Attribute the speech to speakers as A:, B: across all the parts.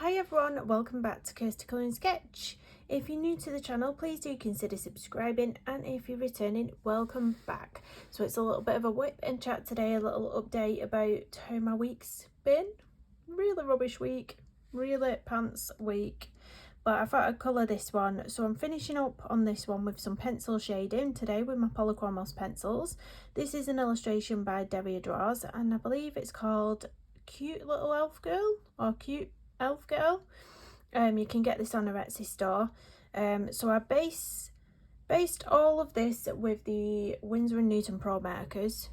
A: Hi everyone, welcome back to Kirsty Colour & Sketch. If you're new to the channel, please do consider subscribing, and if you're returning, welcome back. So it's a little bit of a whip and chat today, a little update about how my week's been. Really rubbish week, really pants week, but I thought I'd colour this one. So I'm finishing up on this one with some pencil shading today with my Polychromos pencils. This is an illustration by Deria Draws, and I believe it's called Cute Little Elf Girl or Cute Elf Girl. You can get this on a Etsy store. So I based all of this with the Winsor & Newton Pro markers.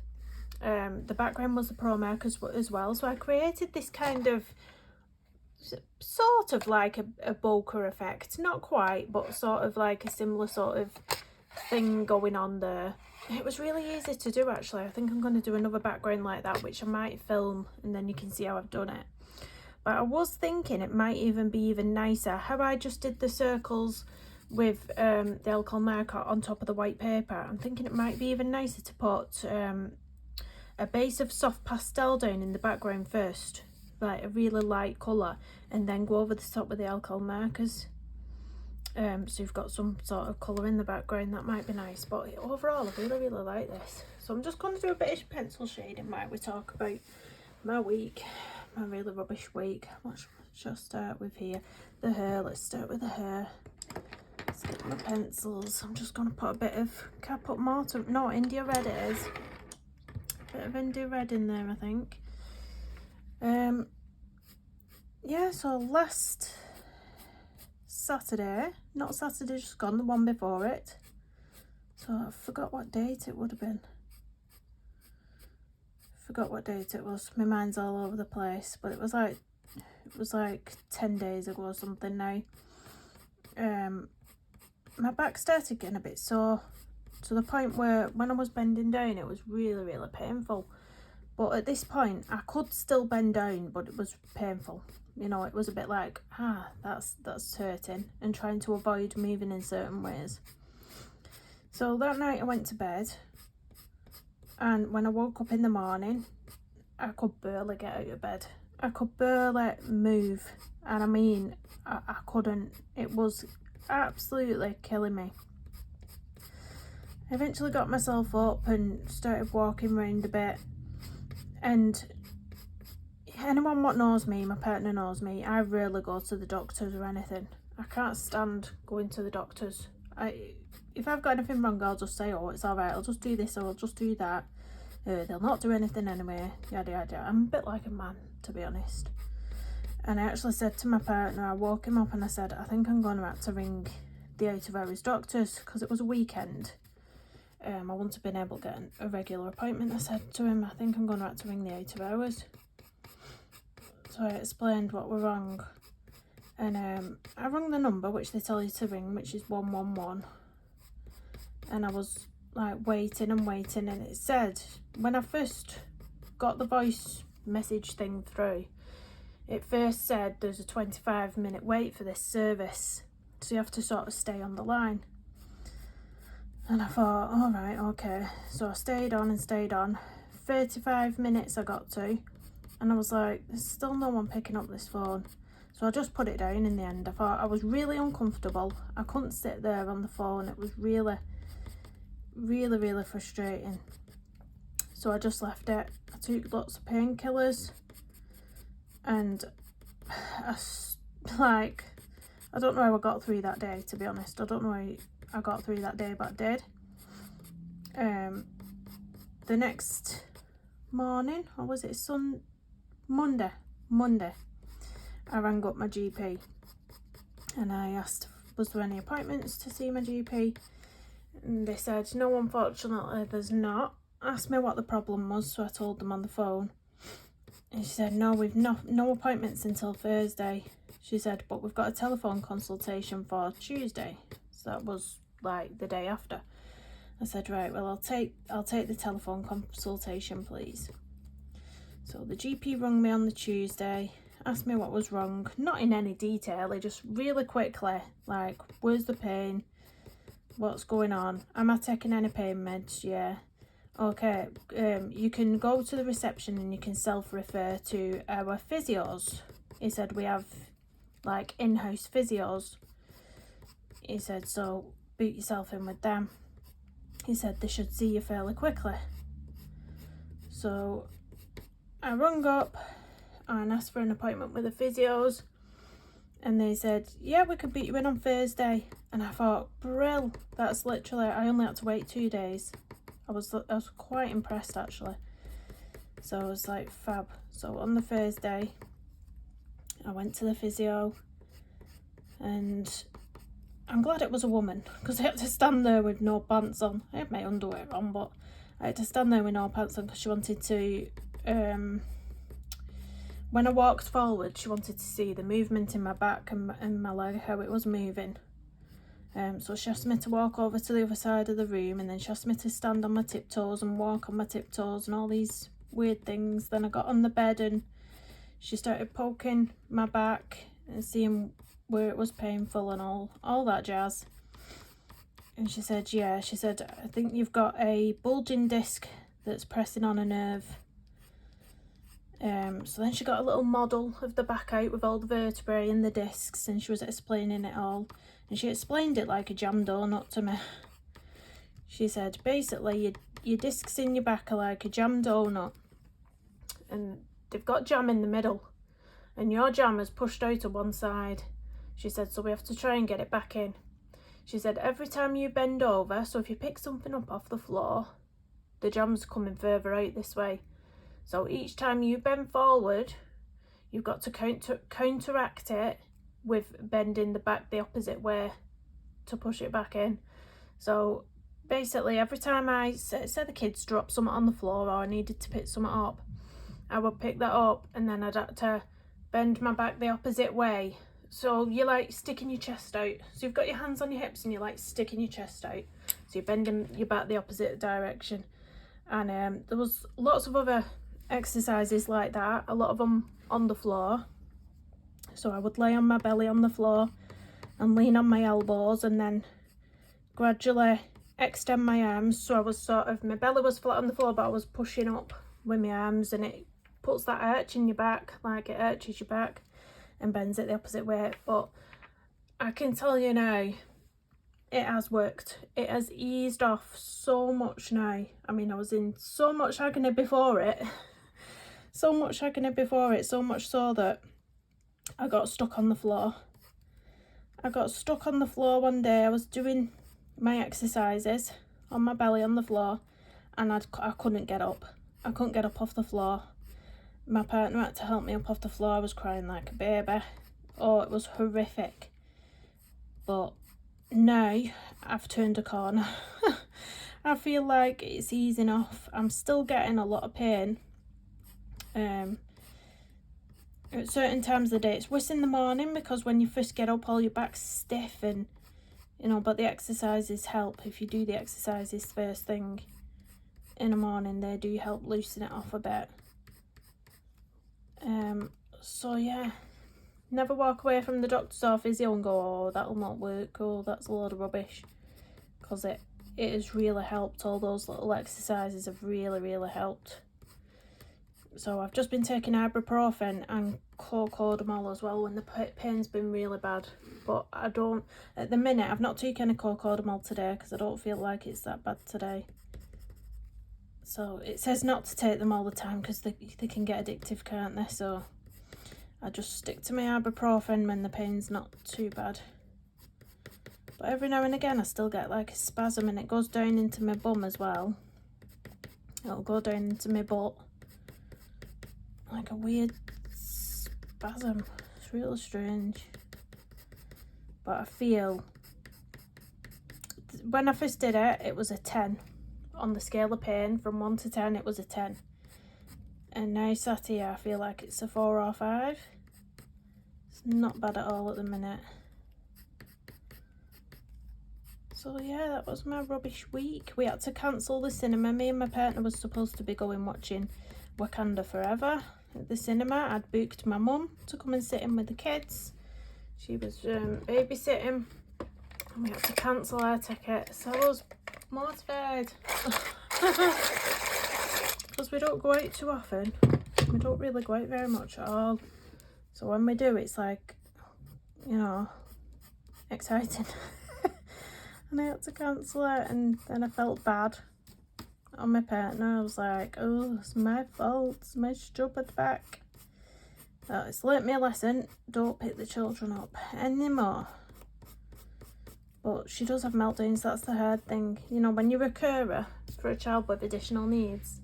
A: The background was the Pro markers as well, so I created this kind of sort of like a bokeh effect, not quite, but sort of like a similar sort of thing going on there. It was really easy to do actually. I think I'm going to do another background like that, which I might film, and then you can see how I've done it. But I was thinking it might even be even nicer how I just did the circles with the alcohol marker on top of the white paper. I'm thinking it might be even nicer to put a base of soft pastel down in the background first, like a really light colour, and then go over the top with the alcohol markers. So you've got some sort of colour in the background. That might be nice, but overall I really like this. So I'm just going to do a bit of pencil shading while we talk about my week, my really rubbish week. What should I start with here? The hair. Let's start with the hair. Let's get my pencils. I'm just going to put a bit of, can I put more to, no, India red it is. A bit of India red in there, I think. Yeah, so last Saturday, not Saturday just gone, the one before it. So I forgot what date it would have been. Forgot what date it was. My mind's all over the place, but it was like 10 days ago or something now. My back started getting a bit sore to the point where when I was bending down it was really painful. But at this point I could still bend down, but it was painful. You know, it was a bit like, that's hurting, and trying to avoid moving in certain ways. So that night I went to bed, and when I woke up in the morning I could barely get out of bed. I could barely move, and I mean I couldn't. It was absolutely killing me. I eventually got myself up and started walking around a bit, and anyone what knows me, my partner knows me, I rarely go to the doctors or anything. I can't stand going to the doctors. If I've got anything wrong, I'll just say, oh, it's alright, I'll just do this or I'll just do that. They'll not do anything anyway, yada yada. I'm a bit like a man, to be honest. And I actually said to my partner, I woke him up and I said, I think I'm going to have to ring the out of hours doctors, because it was a weekend. I wouldn't have been able to get a regular appointment. I said to him, I think I'm going to have to ring the out of hours. So I explained what were wrong, and I rang the number which they tell you to ring, which is 111, and I was like waiting, and it said, when I first got the voice message thing through, it first said there's a 25-minute wait for this service, so you have to sort of stay on the line. And I thought, all right, okay. So I stayed on 35 minutes I got to, and I was like, there's still no one picking up this phone. So I just put it down in the end. I thought I was really uncomfortable. I couldn't sit there on the phone. It was really frustrating. So I just left it. I took lots of painkillers, and I don't know how I got through that day, to be honest. I don't know how I got through that day, but I did. The next morning, or was it Monday, I rang up my GP and I asked, was there any appointments to see my GP? And they said, no, unfortunately there's not. Asked me what the problem was, so I told them on the phone, and she said, no, we've no appointments until Thursday. She said, but we've got a telephone consultation for Tuesday. So that was like the day after. I said, right, well, I'll take the telephone consultation, please. So the GP rang me on the Tuesday, asked me what was wrong, not in any detail, he just really quickly, like, where's the pain, what's going on, am I taking any pain meds? Yeah. Okay, you can go to the reception and you can self-refer to our physios. He said, we have like in-house physios. He said, so boot yourself in with them. He said they should see you fairly quickly. So I rung up and asked for an appointment with the physios, and they said, yeah, we could boot you in on Thursday. And I thought, brill, that's literally, I only had to wait 2 days. I was quite impressed actually. So I was like, fab. So on the Thursday, I went to the physio, and I'm glad it was a woman, because I had to stand there with no pants on. I had my underwear on, but I had to stand there with no pants on because she wanted to, when I walked forward, she wanted to see the movement in my back and my leg, how it was moving. So she asked me to walk over to the other side of the room, and then she asked me to stand on my tiptoes and walk on my tiptoes and all these weird things. Then I got on the bed and she started poking my back and seeing where it was painful and all that jazz. And she said, yeah, she said, I think you've got a bulging disc that's pressing on a nerve. So then she got a little model of the back out with all the vertebrae and the discs, and she was explaining it all, and she explained it like a jam donut to me. She said, basically, your discs in your back are like a jam donut, and they've got jam in the middle, and your jam is pushed out to one side. She said, so we have to try and get it back in. She said, every time you bend over, so if you pick something up off the floor, the jam's coming further out this way. So each time you bend forward, you've got to counteract it with bending the back the opposite way to push it back in. So basically, every time I say the kids dropped something on the floor, or I needed to pick something up, I would pick that up, and then I'd have to bend my back the opposite way. So you're like sticking your chest out. So you've got your hands on your hips and you're like sticking your chest out. So you're bending your back the opposite direction. And there was lots of other exercises like that, a lot of them on the floor. So I would lay on my belly on the floor and lean on my elbows, and then gradually extend my arms. So I was sort of, my belly was flat on the floor, but I was pushing up with my arms, and it puts that arch in your back, like it arches your back and bends it the opposite way. But I can tell you now, it has worked. It has eased off so much now. I mean, I was in so much agony before it. So much so that I got stuck on the floor. I got stuck on the floor one day. I was doing my exercises on my belly on the floor, and I couldn't get up. I couldn't get up off the floor. My partner had to help me up off the floor. I was crying like a baby. Oh, it was horrific. But now I've turned a corner. I feel like it's easing off. I'm still getting a lot of pain. At certain times of the day, it's worse in the morning, because when you first get up, all your back's stiff, and you know, but the exercises help. If you do the exercises first thing in the morning, they do help loosen it off a bit. So yeah, never walk away from the doctor's or physio and go, oh, that'll not work, oh, that's a load of rubbish, because it has really helped. All those little exercises have really helped. So I've just been taking ibuprofen and cocodamol as well when the pain's been really bad. But I don't, at the minute, I've not taken a cocodamol today because I don't feel like it's that bad today. So it says not to take them all the time because they can get addictive, can't they? So I just stick to my ibuprofen when the pain's not too bad. But every now and again I still get like a spasm, and it goes down into my bum as well. It'll go down into my butt. Like a weird spasm. It's really strange. But I feel, when I first did it, it was a 10. On the scale of pain, from 1 to 10, it was a 10. And now sat here, I feel like it's a 4 or 5. It's not bad at all at the minute. So yeah, that was my rubbish week. We had to cancel the cinema. Me and my partner was supposed to be going watching Wakanda Forever at the cinema. I'd booked my mum to come and sit in with the kids. She was babysitting, and we had to cancel our ticket. So I was mortified because we don't go out too often. We don't really go out very much at all. So when we do, it's like you know, exciting. And I had to cancel it, and then I felt bad on my partner. I was like, oh, it's my fault, it's my stupid back. It's learnt me a lesson, don't pick the children up anymore. But she does have meltdowns, that's the hard thing. You know, when you're a carer for a child with additional needs,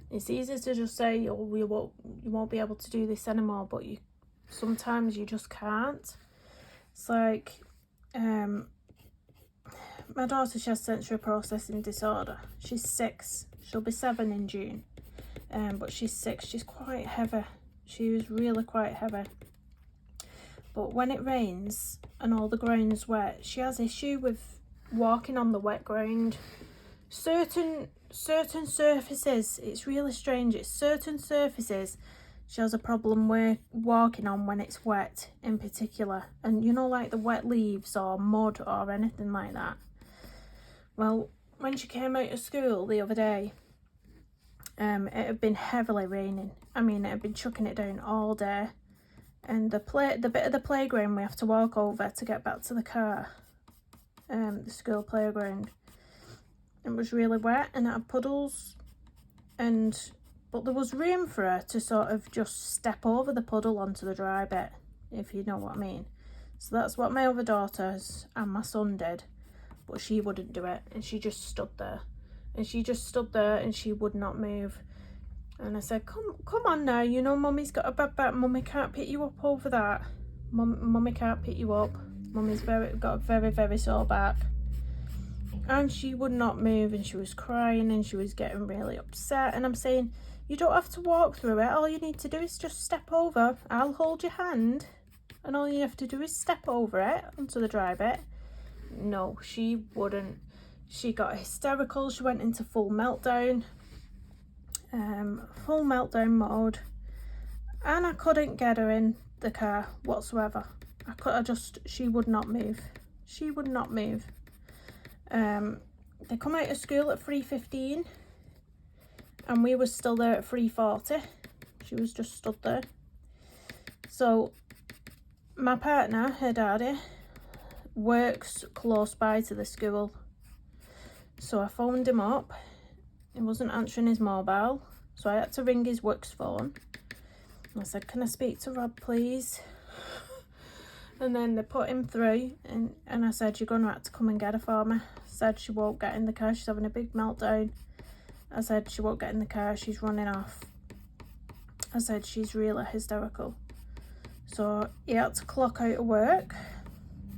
A: it's easy to just say, oh, you won't be able to do this anymore, but sometimes you just can't. It's like, my daughter, she has sensory processing disorder. She's 6, she'll be 7 in June, but she's 6, she's quite heavy. She was really quite heavy. But when it rains and all the ground's wet, she has issue with walking on the wet ground. Certain surfaces, it's really strange, it's certain surfaces she has a problem with walking on when it's wet in particular. And you know, like the wet leaves or mud or anything like that. Well, when she came out of school the other day, it had been heavily raining. I mean, it had been chucking it down all day. And the bit of the playground we have to walk over to get back to the car, the school playground, it was really wet and it had puddles. But there was room for her to sort of just step over the puddle onto the dry bit, if you know what I mean. So that's what my other daughters and my son did. But she wouldn't do it, and she just stood there. And she would not move. And I said, come on now, you know, Mummy's got a bad back. Mummy can't pick you up over that. Mummy can't pick you up. Mummy's got a very, very sore back. And she would not move, and she was crying, and she was getting really upset. And I'm saying, you don't have to walk through it. All you need to do is just step over. I'll hold your hand, and all you have to do is step over it onto the dry bit. No, she wouldn't. She got hysterical. She went into full meltdown mode, and I couldn't get her in the car whatsoever. She would not move. She would not move. They come out of school at 3:15, and we were still there at 3:40. She was just stood there. So my partner, her daddy, works close by to the school. So I phoned him up. He wasn't answering his mobile, so I had to ring his works phone. I said, can I speak to Rob, please? And then they put him through, and I said, you're going to have to come and get her for me. I said she won't get in the car, she's having a big meltdown. I said she won't get in the car, she's running off. I said she's really hysterical. So he had to clock out of work.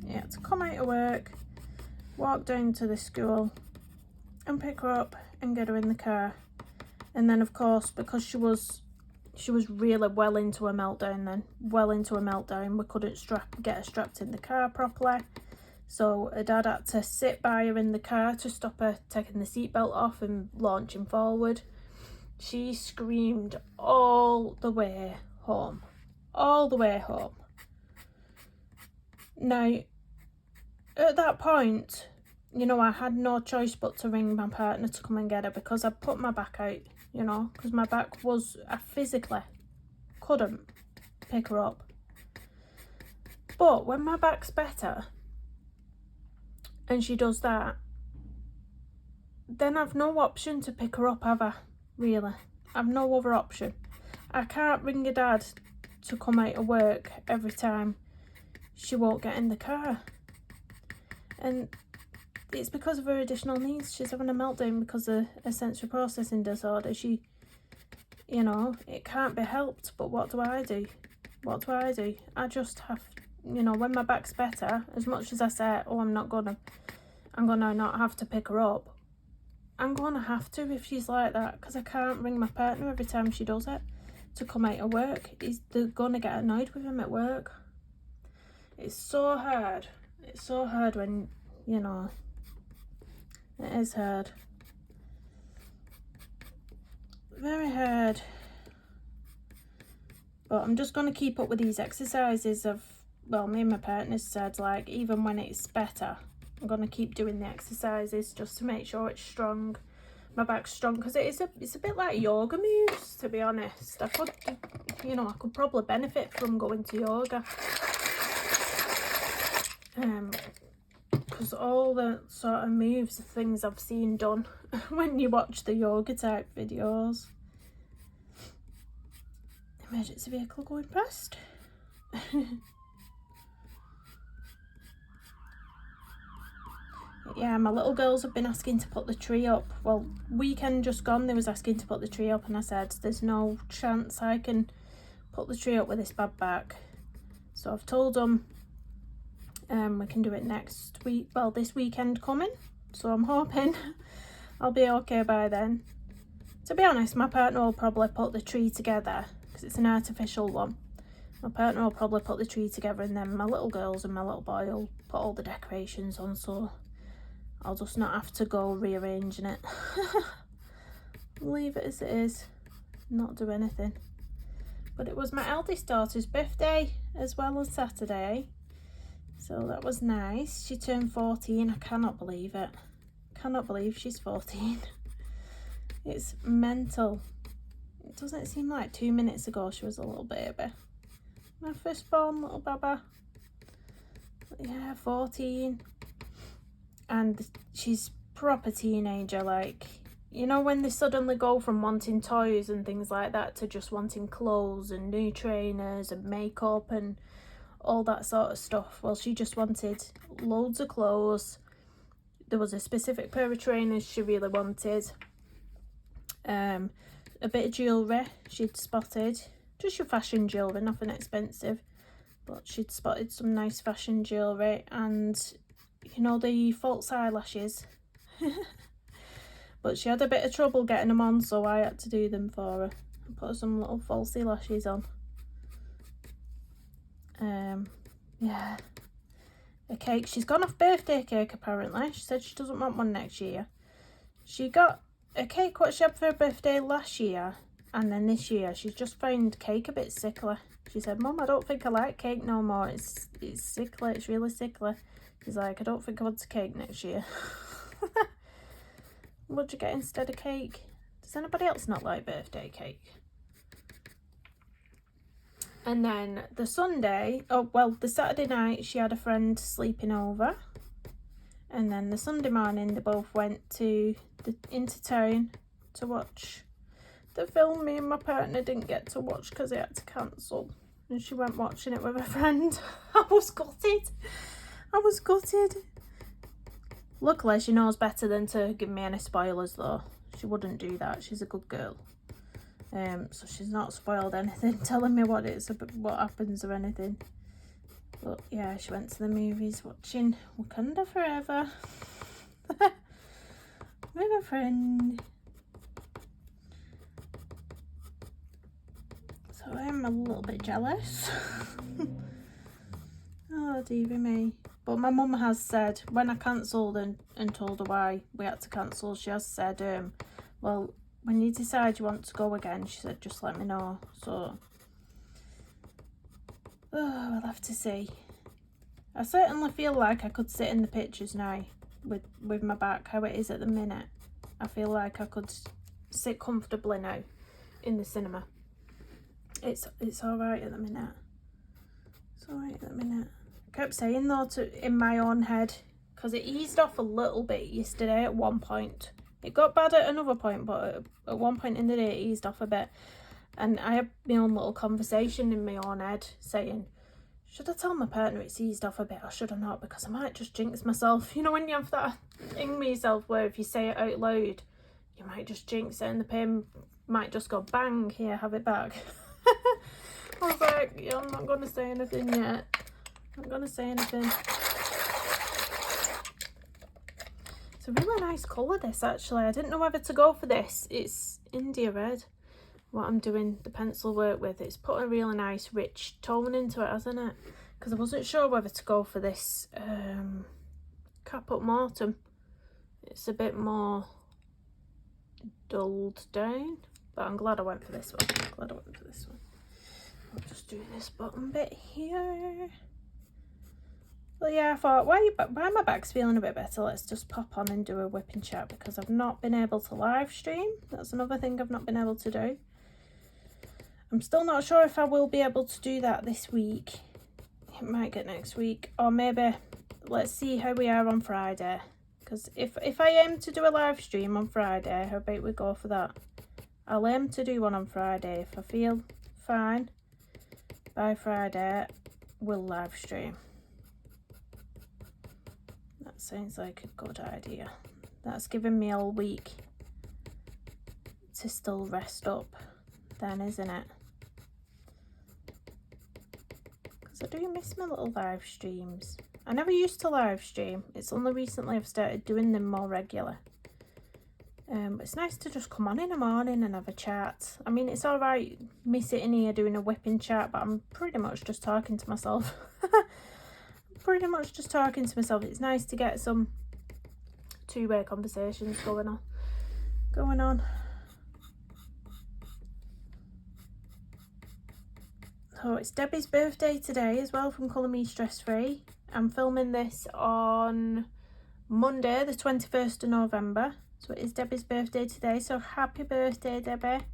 A: He had to come out of work, walk down to the school and pick her up and get her in the car. And then of course, because she was really well into a meltdown, we couldn't get her strapped in the car properly. So her dad had to sit by her in the car to stop her taking the seatbelt off and launching forward. She screamed all the way home. Now, at that point, you know, I had no choice but to ring my partner to come and get her, because I put my back out, you know, because my back I physically couldn't pick her up. But when my back's better and she does that, then I've no option to pick her up, have I? Really, I've no other option. I can't ring her dad to come out of work every time she won't get in the car. And it's because of her additional needs. She's having a meltdown because of a sensory processing disorder. She, you know, it can't be helped. But what do I do? I just have, you know, when my back's better, as much as I say, oh, I'm gonna not have to pick her up, I'm gonna have to if she's like that, because I can't ring my partner every time she does it to come out of work. They're gonna get annoyed with him at work. It's so hard. It's so hard when, you know, it is hard. Very hard. But I'm just going to keep up with these exercises me and my partner said, like, even when it's better, I'm going to keep doing the exercises just to make sure it's strong. My back's strong, because it's a bit like yoga moves, to be honest. I could probably benefit from going to yoga. because all the sort of moves are things I've seen done when you watch the yoga type videos. Emergency vehicle going past. Yeah, my little girls have been asking to put the tree up. Well, weekend just gone, they was asking to put the tree up, and I said there's no chance I can put the tree up with this bad back. So I've told them we can do it next week, well, this weekend coming. So I'm hoping I'll be okay by then. To be honest, my partner will probably put the tree together because it's an artificial one. My partner will probably put the tree together, and then my little girls and my little boy will put all the decorations on, so I'll just not have to go rearranging it. Leave it as it is, not do anything. But it was my eldest daughter's birthday as well as Saturday, so that was nice. She turned 14. I cannot believe it. Cannot believe she's 14. It's mental. It doesn't seem like 2 minutes ago she was a little baby. My firstborn little baba. Yeah, 14. And she's proper teenager, like, you know, when they suddenly go from wanting toys and things like that to just wanting clothes and new trainers and makeup and all that sort of stuff. Well, she just wanted loads of clothes. There was a specific pair of trainers she really wanted. A bit of jewellery she'd spotted. Just your fashion jewellery, nothing expensive. But she'd spotted some nice fashion jewellery, and you know, the false eyelashes. But she had a bit of trouble getting them on, so I had to do them for her. I put some little false eyelashes on. Yeah. A cake. She's gone off birthday cake apparently. She said she doesn't want one next year. She got a cake what she had for her birthday last year, and then this year she's just found cake a bit sickly. She said, "Mum, I don't think I like cake no more. It's sickly. It's really sickly." She's like, "I don't think I want a cake next year." What'd you get instead of cake? Does anybody else not like birthday cake? And then the Sunday, the Saturday night, she had a friend sleeping over. And then the Sunday morning, they both went into town to watch the film me and my partner didn't get to watch because they had to cancel. And she went watching it with a friend. I was gutted. Luckily, she knows better than to give me any spoilers, though. She wouldn't do that. She's a good girl. So she's not spoiled anything, telling me what happens or anything. But yeah, she went to the movies watching Wakanda Forever with a friend. So I'm a little bit jealous. Oh, dearie me. But my mum has said, when I cancelled and told her why we had to cancel, she has said, well, when you decide you want to go again, she said, just let me know. So, we'll have to see. I certainly feel like I could sit in the pictures now with my back how it is at the minute. I feel like I could sit comfortably now in the cinema. It's alright at the minute. It's alright at the minute. I kept saying though in my own head, because it eased off a little bit yesterday at one point. It got bad at another point, but at one point in the day it eased off a bit. And I had my own little conversation in my own head saying, should I tell my partner it's eased off a bit or should I not? Because I might just jinx myself. You know, when you have that thing with yourself where if you say it out loud, you might just jinx it and the pain might just go bang, here, have it back. I was like, yeah, I'm not going to say anything yet. I'm not going to say anything. It's a really nice colour, this, actually. I didn't know whether to go for this. It's India red, what I'm doing the pencil work with. It's put a really nice, rich tone into it, hasn't it? Because I wasn't sure whether to go for this Caput Mortuum. It's a bit more dulled down. But I'm glad I went for this one. I'll just do this bottom bit here. But yeah, I thought, why my back's feeling a bit better, let's just pop on and do a whipping chat, because I've not been able to live stream. That's another thing I've not been able to do. I'm still not sure if I will be able to do that this week. It might get next week, or maybe let's see how we are on Friday. Because if I aim to do a live stream on Friday, how about we go for that? I'll aim to do one on Friday. If I feel fine by Friday, we'll live stream. That sounds like a good idea. That's giving me all week to still rest up then, isn't it? Because I do miss my little live streams. I never used to live stream. It's only recently I've started doing them more regular. It's nice to just come on in the morning and have a chat. I mean, it's alright me sitting here doing a whipping chat, but I'm pretty much just talking to myself. Pretty much just talking to myself. It's nice to get some two-way conversations going on. So it's Debbie's birthday today as well from Colour Me Stress Free. I'm filming this on Monday the 21st of November. So it is Debbie's birthday today. So happy birthday, Debbie.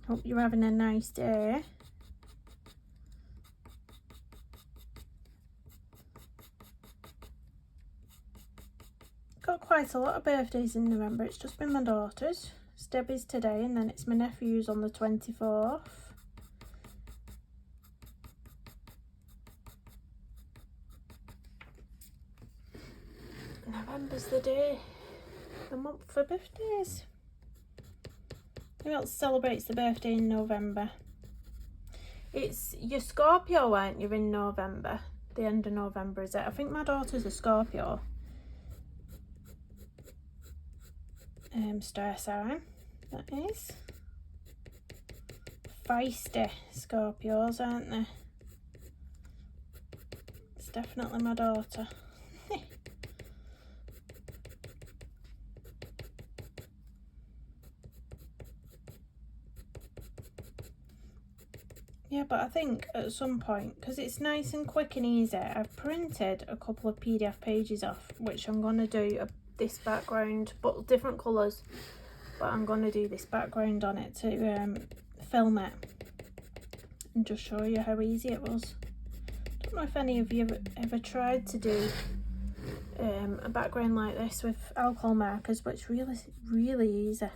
A: Hope you're having a nice day. Got quite a lot of birthdays in November. It's just been my daughter's. It's Debbie's today, and then it's my nephew's on the 24th. November's the month for birthdays. Who else celebrates the birthday in November? It's your Scorpio, aren't you, in November? The end of November, is it? I think my daughter's a Scorpio. Star sign, that is. Feisty Scorpios, aren't they? It's definitely my daughter. Yeah, but I think at some point, because it's nice and quick and easy, I've printed a couple of PDF pages off, which I'm going to do this background, but different colours. But I'm going to do this background on it to film it and just show you how easy it was. I don't know if any of you have ever tried to do a background like this with alcohol markers, but it's really easy.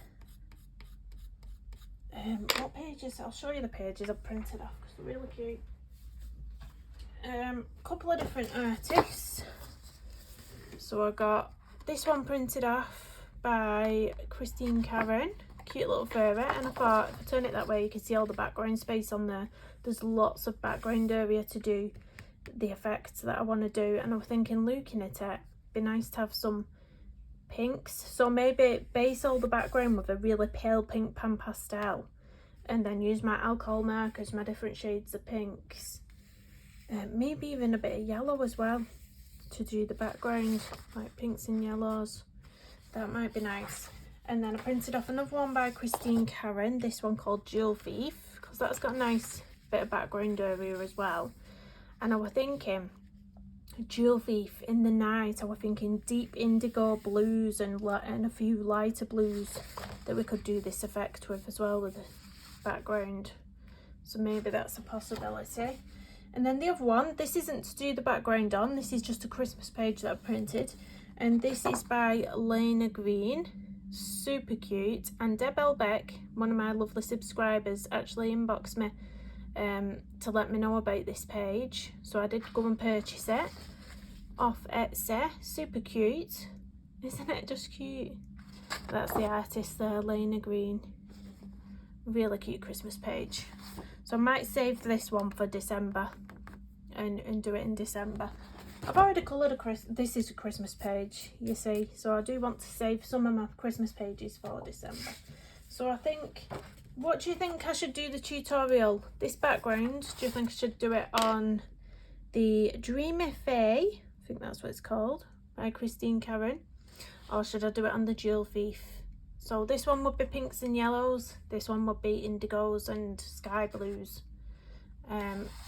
A: What pages? I'll show you the pages I've printed off because they're really cute. Couple of different artists. So I got this one printed off by Christine Karen, cute little fairy, and I thought if I turn it that way you can see all the background space on there. There's lots of background area to do the effects that I want to do, and I was thinking, looking at it, it'd be nice to have some pinks, so maybe base all the background with a really pale pink pan pastel and then use my alcohol markers, my different shades of pinks, maybe even a bit of yellow as well to do the background, like pinks and yellows. That might be nice. And then I printed off another one by Christine Karen, this one called Jewel Thief, because that's got a nice bit of background area as well. And I was thinking Jewel Thief in the night, I was thinking deep indigo blues and a few lighter blues that we could do this effect with as well with the background. So maybe that's a possibility. And then the other one, this isn't to do the background on, this is just a Christmas page that I printed. And this is by Lena Green, super cute. And Deb Elbeck, one of my lovely subscribers, actually inboxed me to let me know about this page. So I did go and purchase it off Etsy. Super cute, isn't it? Just cute. That's the artist there, Lena Green. Really cute Christmas page. So I might save this one for December and do it in December. I've already coloured this is a Christmas page, you see, so I do want to save some of my Christmas pages for December. So I think, what do you think I should do the tutorial? This background, do you think I should do it on the Dreamy Fae, I think that's what it's called, by Christine Karen, or should I do it on the Jewel Thief? So this one would be pinks and yellows, this one would be indigos and sky blues.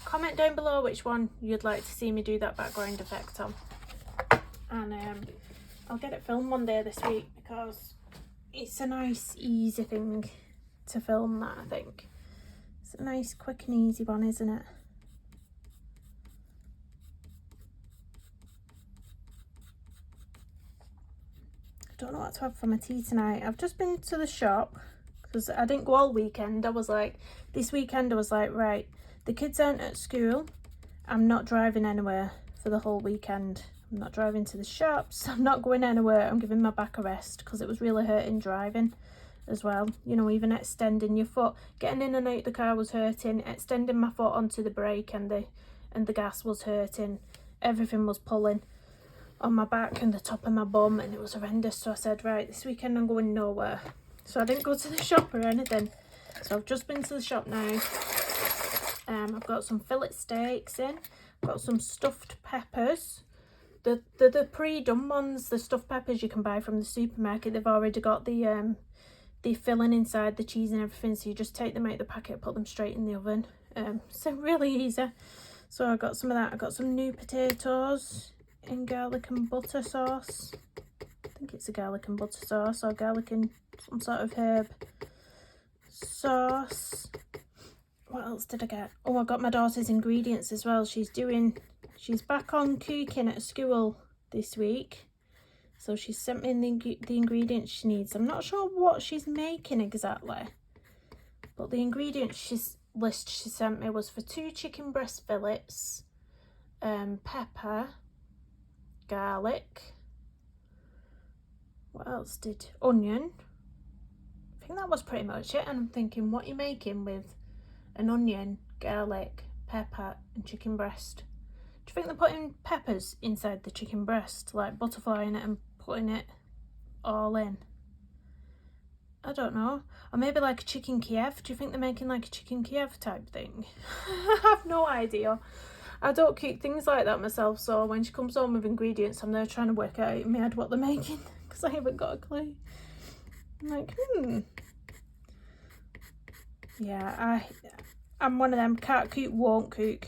A: Comment down below which one you'd like to see me do that background effect on, and I'll get it filmed one day this week because it's a nice easy thing to film that. I think it's a nice quick and easy one, isn't it? don't know what to have for my tea tonight. I've just been to the shop because I didn't go all weekend. This weekend I was like, right, the kids aren't at school. I'm not driving anywhere for the whole weekend. I'm not driving to the shops. I'm not going anywhere. I'm giving my back a rest because it was really hurting driving as well. You know, even extending your foot, getting in and out the car was hurting. Extending my foot onto the brake and the gas was hurting. Everything was pulling on my back and the top of my bum, and it was horrendous. So I said, right, this weekend I'm going nowhere. So I didn't go to the shop or anything. So I've just been to the shop now. I've got some fillet steaks in. I've got some stuffed peppers. The pre-done ones, the stuffed peppers you can buy from the supermarket. They've already got the filling inside, the cheese and everything. So you just take them out of the packet, put them straight in the oven. So really easy. So I got some of that. I got some new potatoes in garlic and butter sauce. I think it's a garlic and butter sauce, or garlic and some sort of herb sauce. What else did I get? Oh, I got my daughter's ingredients as well. She's back on cooking at school this week. So she sent me the ingredients she needs. I'm not sure what she's making exactly. But the ingredients list she sent me was for 2 chicken breast fillets, pepper, garlic. What else onion. I think that was pretty much it. And I'm thinking, what are you making with an onion, garlic, pepper and chicken breast? Do you think they're putting peppers inside the chicken breast, like butterflying it and putting it all in? I don't know. Or maybe like a chicken Kiev. Do you think they're making like a chicken Kiev type thing? I have no idea. I don't cook things like that myself, so when she comes home with ingredients, I'm there trying to work out in my head what they're making because I haven't got a clue. I'm like, Yeah, I'm one of them, can't cook, won't cook.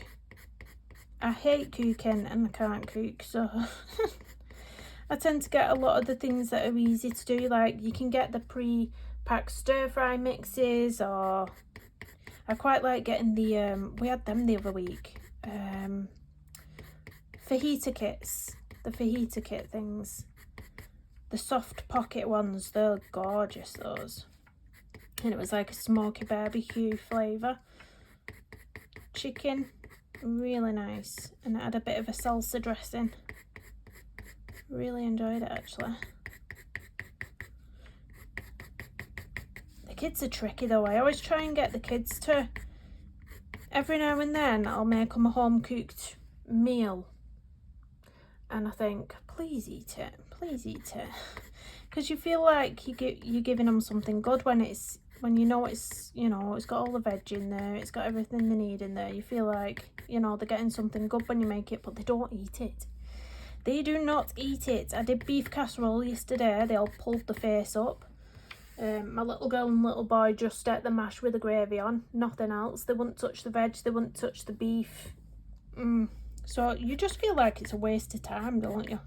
A: I hate cooking and I can't cook, so I tend to get a lot of the things that are easy to do. Like you can get the pre-packed stir-fry mixes, or I quite like getting the, we had them the other week, fajita kits, the fajita kit things. The soft pocket ones, they're gorgeous, those. And it was like a smoky barbecue flavour. Chicken, really nice. And it had a bit of a salsa dressing. Really enjoyed it actually. The kids are tricky though. I always try and get the kids to, every now and then I'll make them a home cooked meal. And I think, please eat it, please eat it. Because you feel like you're giving them something good when you know it's, you know, it's got all the veg in there, it's got everything they need in there. You feel like, you know, they're getting something good when you make it, but they don't eat it. They do not eat it. I did beef casserole yesterday. They all pulled the face up. My little girl and little boy just ate the mash with the gravy on, nothing else. They wouldn't touch the veg, they wouldn't touch the beef. So you just feel like it's a waste of time, don't you?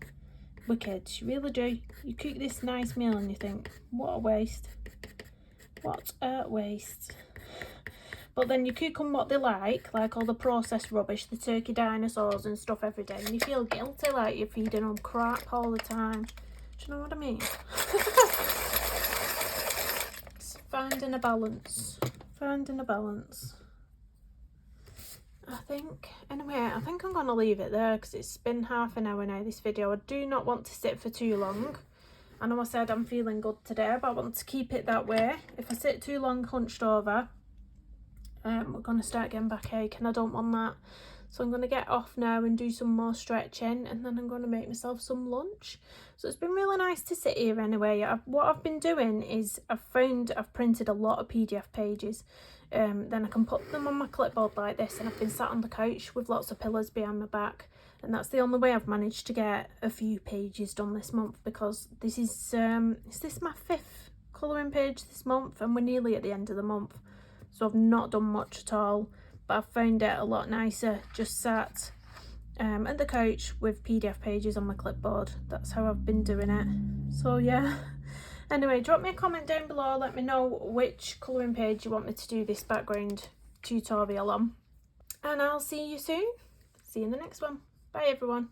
A: With kids, you really do. You cook this nice meal and you think, what a waste. What a waste. But then you cook them what they like all the processed rubbish, the turkey dinosaurs and stuff every day, and you feel guilty like you're feeding them crap all the time. Do you know what I mean? It's finding a balance. Finding a balance. I think I'm going to leave it there because it's been half an hour now, this video. I do not want to sit for too long. I know I said I'm feeling good today, but I want to keep it that way. If I sit too long hunched over, we're going to start getting backache and I don't want that. So I'm going to get off now and do some more stretching, and then I'm going to make myself some lunch. So it's been really nice to sit here anyway. What I've been doing is I've printed a lot of PDF pages. Then I can put them on my clipboard like this, and I've been sat on the couch with lots of pillows behind my back, and that's the only way I've managed to get a few pages done this month, because this is this my 5th colouring page this month, and we're nearly at the end of the month. So I've not done much at all, but I've found it a lot nicer just sat at the couch with PDF pages on my clipboard. That's how I've been doing it. So yeah. Anyway, drop me a comment down below, let me know which colouring page you want me to do this background tutorial on. And I'll see you soon. See you in the next one. Bye everyone.